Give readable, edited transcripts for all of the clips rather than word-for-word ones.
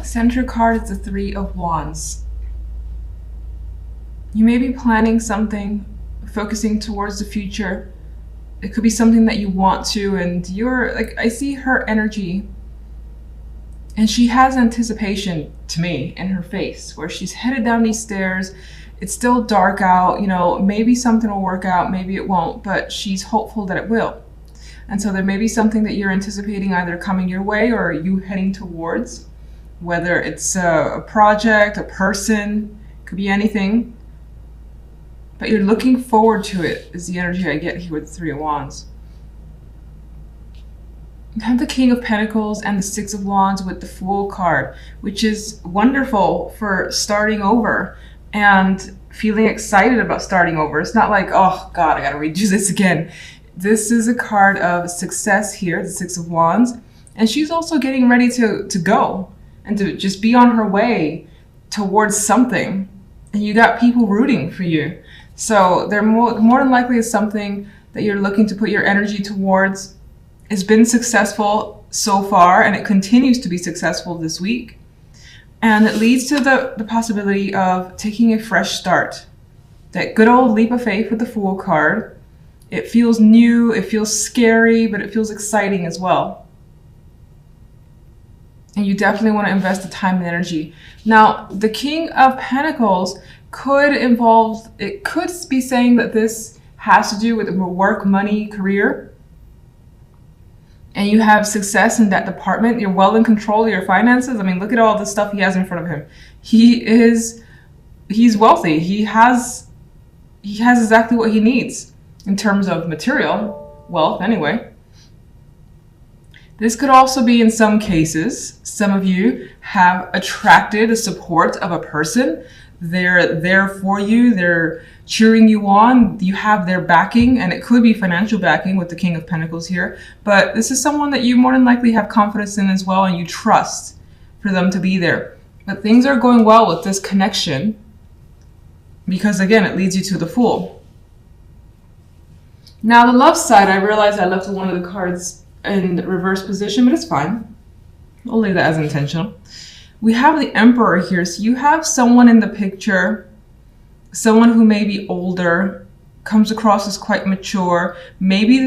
Center card is the Three of Wands. You may be planning something, focusing towards the future. It could be something that you want to, and you're like, I see her energy, and she has anticipation to me in her face, where she's headed down these stairs. It's still dark out, you know, maybe something will work out, maybe it won't, but she's hopeful that it will. And so there may be something that you're anticipating either coming your way or you heading towards, whether it's a project, a person, could be anything. But you're looking forward to it, is the energy I get here with the Three of Wands. You have the King of Pentacles and the Six of Wands with the Fool card, which is wonderful for starting over and feeling excited about starting over. It's not like, oh God, I gotta redo this again. This is a card of success here, the Six of Wands. And she's also getting ready to go and to just be on her way towards something. And you got people rooting for you. So they're more than likely is something that you're looking to put your energy towards. It's been successful so far, and it continues to be successful this week. And it leads to the possibility of taking a fresh start. That good old leap of faith with the Fool card. It feels new, it feels scary, but it feels exciting as well. And you definitely want to invest the time and energy. Now, the King of Pentacles could involve, it could be saying that this has to do with work, money, career. And you have success in that department. You're well in control of your finances. I mean, look at all the stuff he has in front of him. He's wealthy. He has exactly what he needs in terms of material wealth anyway. This could also be, in some cases, some of you have attracted the support of a person. They're there for you. They're cheering you on. You have their backing, and it could be financial backing with the King of Pentacles here. But this is someone that you more than likely have confidence in as well, and you trust for them to be there. But things are going well with this connection because, again, it leads you to the Fool. Now, the love side, I realized I left one of the cards in reverse position, but it's fine. I'll leave that as intentional. We have the Emperor here. So you have someone in the picture, someone who may be older, comes across as quite mature. Maybe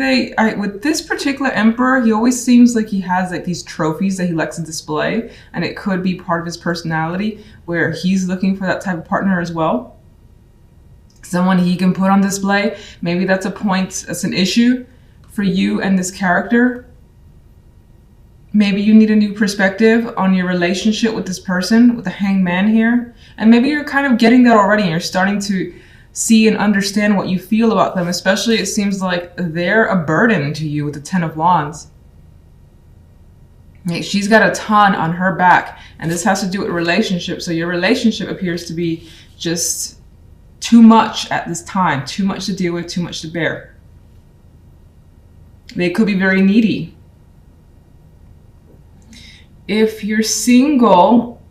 with this particular Emperor, he always seems like he has like these trophies that he likes to display, and it could be part of his personality where he's looking for that type of partner as well. Someone he can put on display. Maybe that's an issue for you and this character. Maybe you need a new perspective on your relationship with this person, with the Hanged Man here. And maybe you're kind of getting that already and you're starting to see and understand what you feel about them. Especially it seems like they're a burden to you with the Ten of Wands. Like she's got a ton on her back, and this has to do with relationships. So your relationship appears to be just too much at this time, too much to deal with, too much to bear. They could be very needy. If you're single,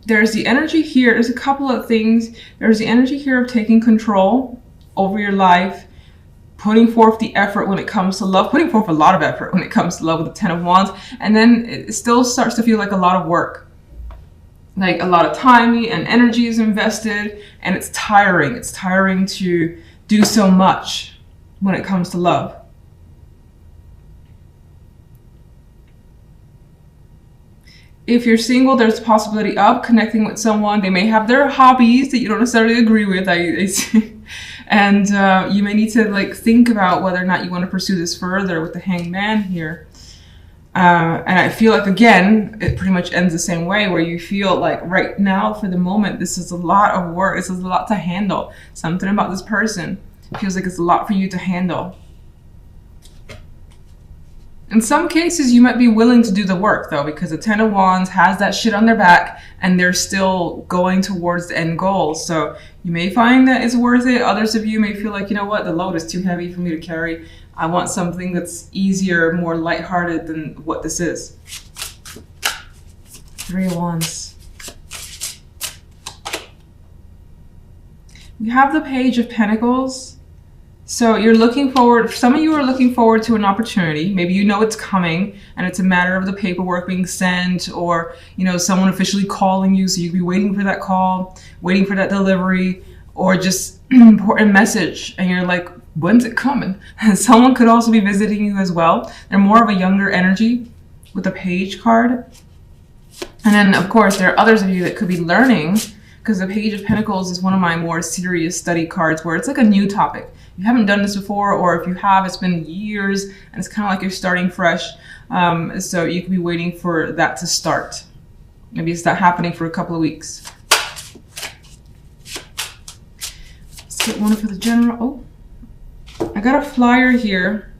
there's the energy here. There's a couple of things. There's the energy here of taking control over your life, putting forth the effort when it comes to love, putting forth a lot of effort when it comes to love with the Ten of Wands. And then it still starts to feel like a lot of work. Like a lot of time and energy is invested, and it's tiring. It's tiring to do so much when it comes to love. If you're single, there's a possibility of connecting with someone. They may have their hobbies that you don't necessarily agree with. And you may need to like think about whether or not you want to pursue this further with the Hanged Man here. And I feel like, again, it pretty much ends the same way, where you feel like right now, for the moment, this is a lot of work. This is a lot to handle. Something about this person feels like it's a lot for you to handle. In some cases, you might be willing to do the work, though, because the Ten of Wands has that shit on their back, and they're still going towards the end goal. So you may find that it's worth it. Others of you may feel like, you know what, the load is too heavy for me to carry. I want something that's easier, more lighthearted than what this is. Three of Wands. We have the Page of Pentacles. So you're looking forward, some of you are looking forward to an opportunity. Maybe you know it's coming and it's a matter of the paperwork being sent, or, you know, someone officially calling you. So you'd be waiting for that call, waiting for that delivery, or just an important message. And you're like, when's it coming? And someone could also be visiting you as well. They're more of a younger energy with the Page card. And then, of course, there are others of you that could be learning, because the Page of Pentacles is one of my more serious study cards where it's like a new topic. You haven't done this before, or if you have, it's been years and it's kind of like you're starting fresh. So you could be waiting for that to start. Maybe it's not happening for a couple of weeks. Let's get one for the general. Oh, I got a flyer here.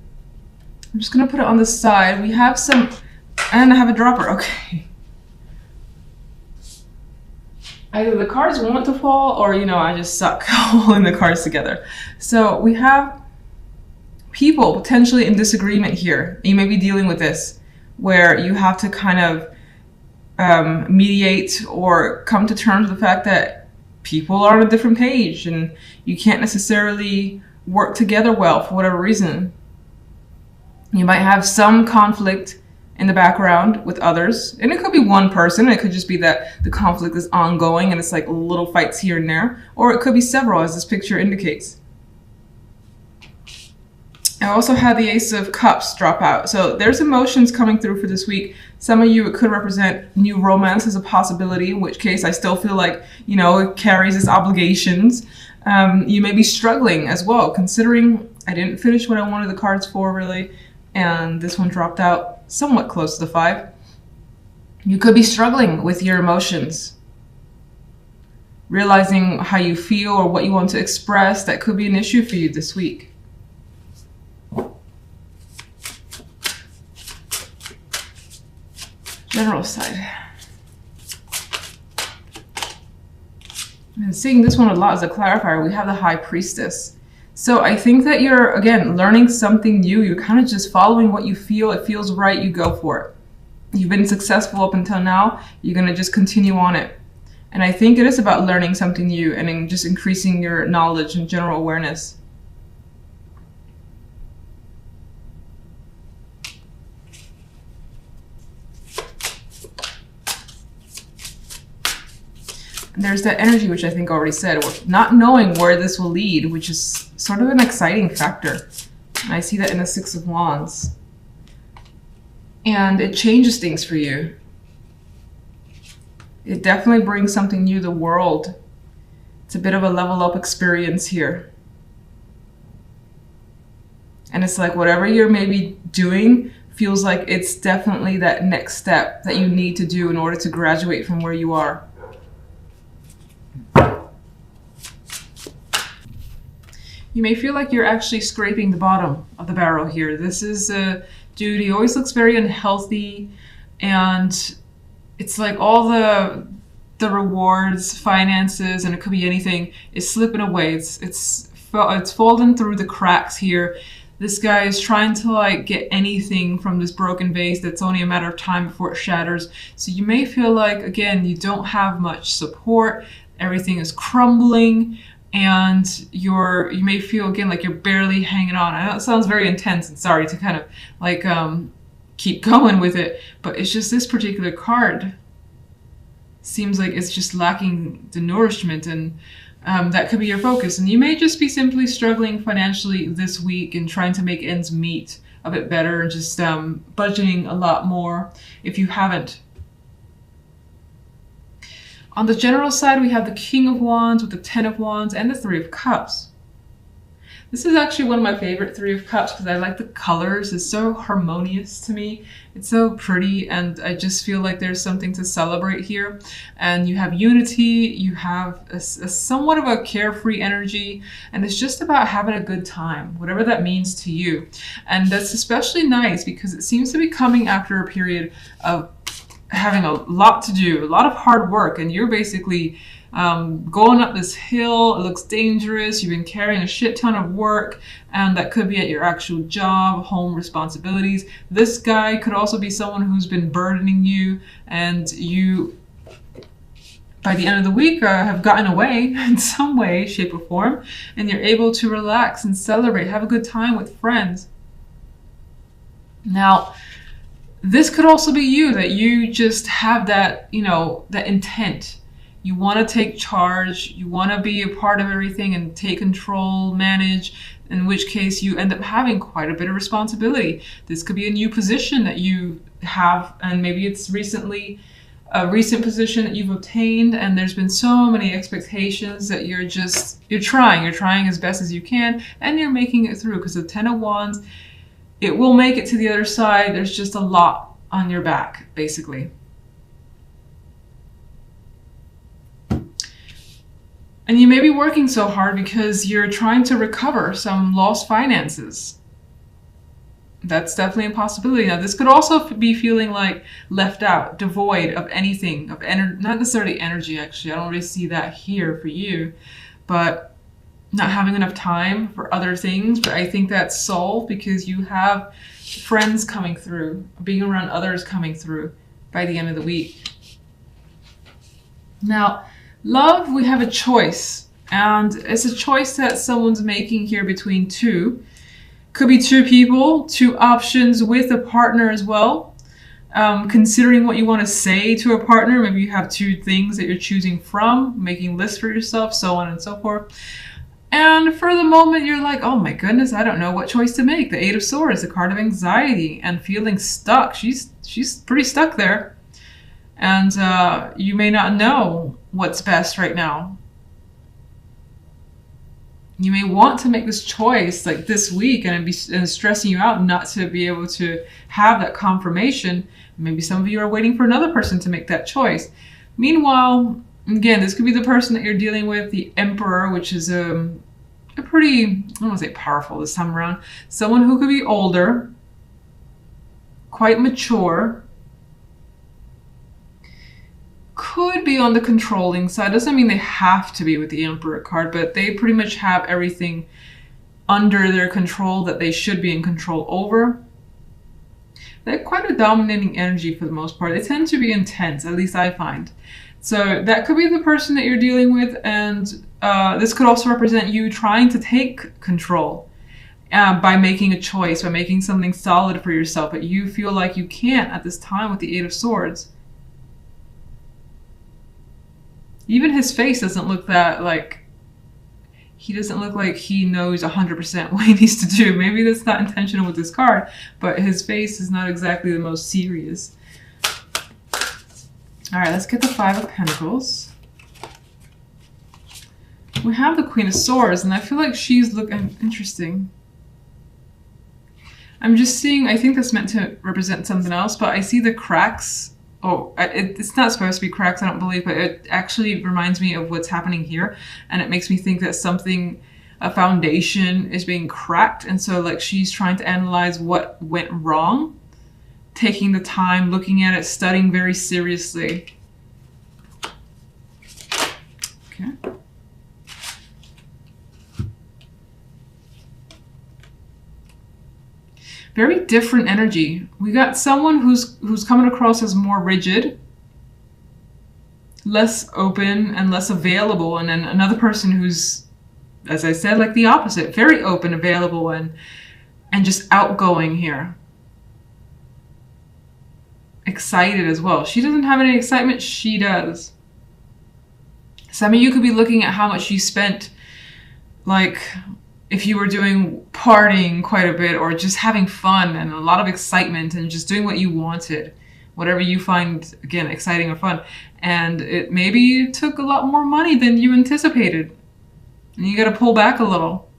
I'm just going to put it on the side. We have some, and I have a dropper. Okay. Either the cards want to fall, or, you know, I just suck holding the cards together. So we have people potentially in disagreement here. You may be dealing with this, where you have to kind of mediate or come to terms with the fact that people are on a different page and you can't necessarily work together well for whatever reason. You might have some conflict in the background with others, and it could be one person. It could just be that the conflict is ongoing and it's like little fights here and there, or it could be several, as this picture indicates. I also had the Ace of Cups drop out, so there's emotions coming through for this week. Some of you, it could represent new romance as a possibility, in which case I still feel like, you know, it carries its obligations. You may be struggling as well, considering I didn't finish what I wanted the cards for, really, and this one dropped out somewhat close to 5. You could be struggling with your emotions, realizing how you feel or what you want to express. That could be an issue for you this week. General side. And seeing this one a lot as a clarifier, we have the High Priestess. So I think that you're, again, learning something new. You're kind of just following what you feel. It feels right, you go for it. You've been successful up until now. You're going to just continue on it. And I think it is about learning something new and just increasing your knowledge and general awareness. And there's that energy, which I think I already said, not knowing where this will lead, which is sort of an exciting factor. And I see that in the Six of Wands. And it changes things for you. It definitely brings something new to the world. It's a bit of a level up experience here. And it's like whatever you're maybe doing feels like it's definitely that next step that you need to do in order to graduate from where you are. You may feel like you're actually scraping the bottom of the barrel here. This is a dude, he always looks very unhealthy, and it's like all the rewards, finances, and it could be anything, is slipping away. It's fallen through the cracks here. This guy is trying to like get anything from this broken vase that's only a matter of time before it shatters. So you may feel like, again, you don't have much support. Everything is crumbling. And you may feel, again, like you're barely hanging on. I know it sounds very intense, and sorry to kind of like keep going with it, but it's just this particular card seems like it's just lacking the nourishment, and that could be your focus. And you may just be simply struggling financially this week and trying to make ends meet a bit better, and just budgeting a lot more if you haven't. On the general side, we have the King of Wands with the Ten of Wands and the Three of Cups. This is actually one of my favorite Three of Cups because I like the colors. It's so harmonious to me. It's so pretty, and I just feel like there's something to celebrate here. And you have unity, you have a somewhat of a carefree energy, and it's just about having a good time, whatever that means to you. And that's especially nice because it seems to be coming after a period of having a lot to do, a lot of hard work, and you're basically going up this hill. It looks dangerous. You've been carrying a shit ton of work, and that could be at your actual job, home responsibilities. This guy could also be someone who's been burdening you, and you by the end of the week have gotten away in some way, shape, or form, and you're able to relax and celebrate, have a good time with friends. Now, this could also be you, that you just have that, that intent. You want to take charge, you want to be a part of everything and take control, manage, in which case you end up having quite a bit of responsibility. This could be a new position that you have, and maybe it's a recent position that you've obtained, and there's been so many expectations that you're trying as best as you can, and you're making it through, because the 10 of Wands, it will make it to the other side. There's just a lot on your back, basically. And you may be working so hard because you're trying to recover some lost finances. That's definitely a possibility. Now, this could also be feeling like left out, devoid of anything, of not necessarily energy, actually. I don't really see that here for you, but not having enough time for other things. But I think that's solved because you have friends coming through, being around others coming through by the end of the week. Now, love, we have a choice, and it's a choice that someone's making here between two. Could be two people, two options with a partner as well. Considering what you want to say to a partner, maybe you have two things that you're choosing from, making lists for yourself, so on and so forth. And for the moment, you're like, oh my goodness, I don't know what choice to make. The Eight of Swords, the card of anxiety and feeling stuck. She's pretty stuck there. And you may not know what's best right now. You may want to make this choice like this week, and it's stressing you out not to be able to have that confirmation. Maybe some of you are waiting for another person to make that choice. Meanwhile, again, this could be the person that you're dealing with, the Emperor, which is a pretty, I don't want to say powerful this time around. Someone who could be older, quite mature, could be on the controlling side. Doesn't mean they have to be with the Emperor card, but they pretty much have everything under their control that they should be in control over. They're quite a dominating energy for the most part. They tend to be intense, at least I find. So that could be the person that you're dealing with, and this could also represent you trying to take control by making a choice, by making something solid for yourself, but you feel like you can't at this time with the Eight of Swords. Even his face doesn't look that he doesn't look like he knows 100% what he needs to do. Maybe that's not intentional with this card, but his face is not exactly the most serious. All right, let's get the Five of Pentacles. We have the Queen of Swords, and I feel like she's looking interesting. I'm just seeing, I think that's meant to represent something else, but I see the cracks. Oh, it's not supposed to be cracks, I don't believe, but it actually reminds me of what's happening here. And it makes me think that a foundation is being cracked. And so like she's trying to analyze what went wrong, taking the time, looking at it, studying very seriously. Okay. Very different energy. We got someone who's coming across as more rigid, less open and less available, and then another person who's, as I said, like the opposite, very open, available, and just outgoing here. Excited as well. She doesn't have any excitement, she does. Some of you could be looking at how much you spent, like if you were doing partying quite a bit, or just having fun and a lot of excitement and just doing what you wanted, whatever you find, again, exciting or fun. And it maybe took a lot more money than you anticipated. And you got to pull back a little.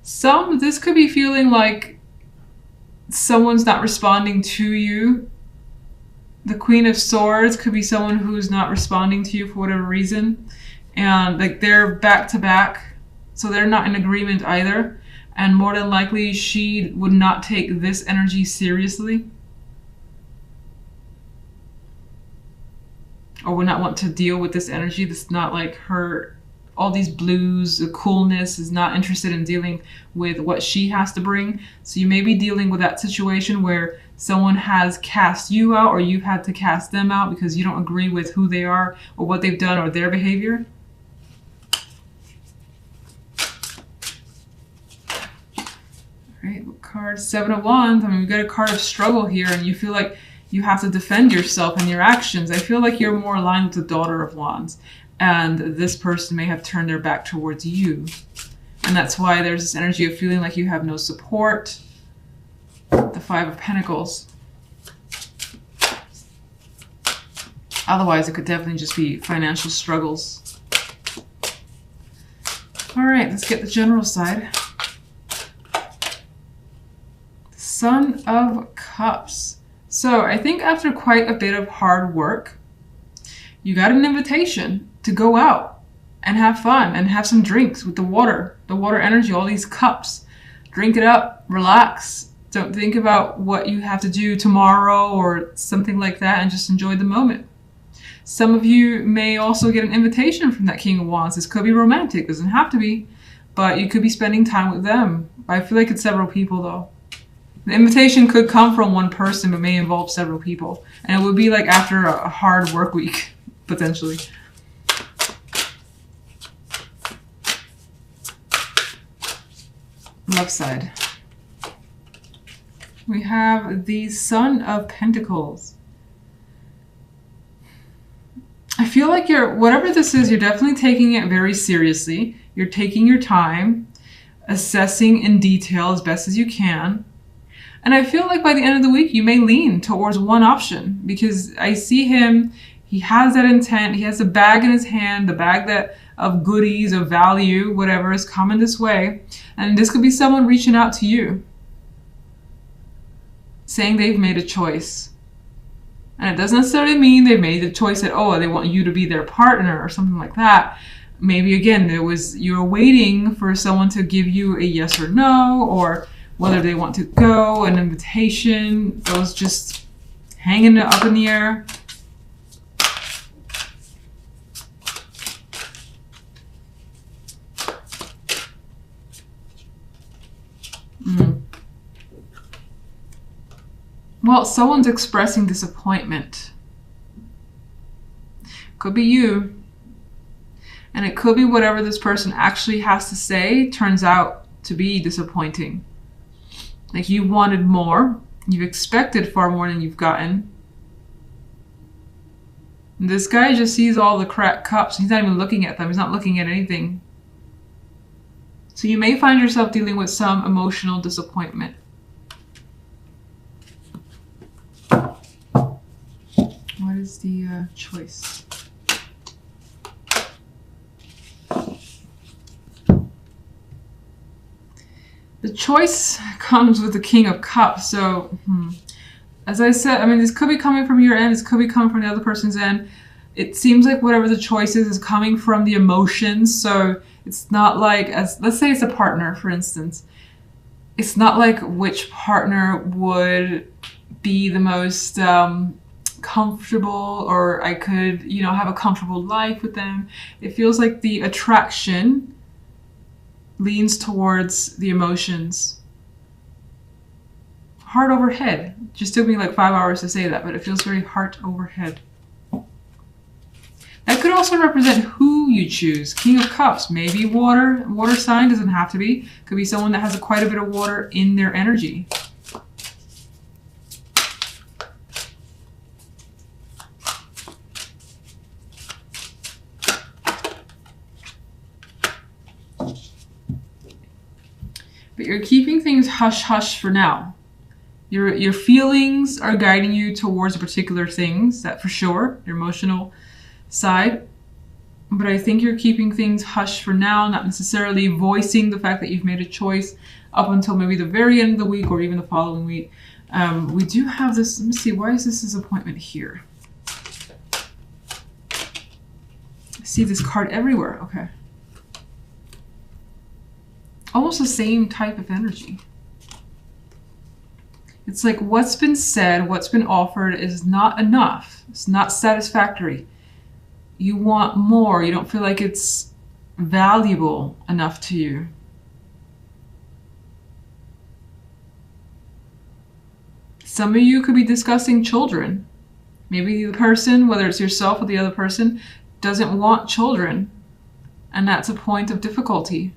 This could be feeling like someone's not responding to you. The Queen of Swords could be someone who's not responding to you for whatever reason. And like they're back to back. So they're not in agreement either. And more than likely, she would not take this energy seriously. Or would not want to deal with this energy. This is not like her all these blues, the coolness, is not interested in dealing with what she has to bring. So you may be dealing with that situation where someone has cast you out, or you've had to cast them out because you don't agree with who they are or what they've done or their behavior. Right, card 7 of Wands. I mean, we got a card of struggle here, and you feel like you have to defend yourself and your actions. I feel like you're more aligned with the Daughter of Wands, and this person may have turned their back towards you. And that's why there's this energy of feeling like you have no support. The 5 of Pentacles. Otherwise, it could definitely just be financial struggles. All right, let's get the general side. Son of Cups. So I think after quite a bit of hard work, you got an invitation to go out and have fun and have some drinks with the water energy, all these cups. Drink it up, relax. Don't think about what you have to do tomorrow or something like that, and just enjoy the moment. Some of you may also get an invitation from that King of Wands. This could be romantic, doesn't have to be, but you could be spending time with them. I feel like it's several people though. The invitation could come from one person, but may involve several people. And it would be like after a hard work week, potentially. Left side. We have the Son of Pentacles. I feel like whatever this is, you're definitely taking it very seriously. You're taking your time, assessing in detail as best as you can. And I feel like by the end of the week, you may lean towards one option, because I see him, he has that intent, he has a bag in his hand, the bag of goodies, of value, whatever is coming this way. And this could be someone reaching out to you, saying they've made a choice. And it doesn't necessarily mean they've made the choice that, oh, they want you to be their partner or something like that. Maybe again, you're waiting for someone to give you a yes or no, or whether they want to go, an invitation, those just hanging up in the air. Well, someone's expressing disappointment. Could be you. And it could be whatever this person actually has to say turns out to be disappointing. Like you wanted more. You've expected far more than you've gotten. And this guy just sees all the cracked cups. He's not even looking at them. He's not looking at anything. So you may find yourself dealing with some emotional disappointment. What is the choice? The choice comes with the King of Cups. So, as I said, I mean, this could be coming from your end. This could be coming from the other person's end. It seems like whatever the choice is coming from the emotions. So it's not like, let's say it's a partner, for instance. It's not like which partner would be the most comfortable, or I could, have a comfortable life with them. It feels like the attraction leans towards the emotions. Heart over head. Just took me like 5 hours to say that, but it feels very heart over head. That could also represent who you choose. King of Cups, maybe water sign, doesn't have to be. Could be someone that has quite a bit of water in their energy. But you're keeping things hush-hush for now. Your feelings are guiding you towards particular things, that for sure, your emotional side. But I think you're keeping things hush for now, not necessarily voicing the fact that you've made a choice up until maybe the very end of the week or even the following week. We do have this, let me see, why is this disappointment here? I see this card everywhere, okay. Almost the same type of energy. It's like what's been said, what's been offered is not enough. It's not satisfactory. You want more. You don't feel like it's valuable enough to you. Some of you could be discussing children. Maybe the person, whether it's yourself or the other person, doesn't want children. And that's a point of difficulty.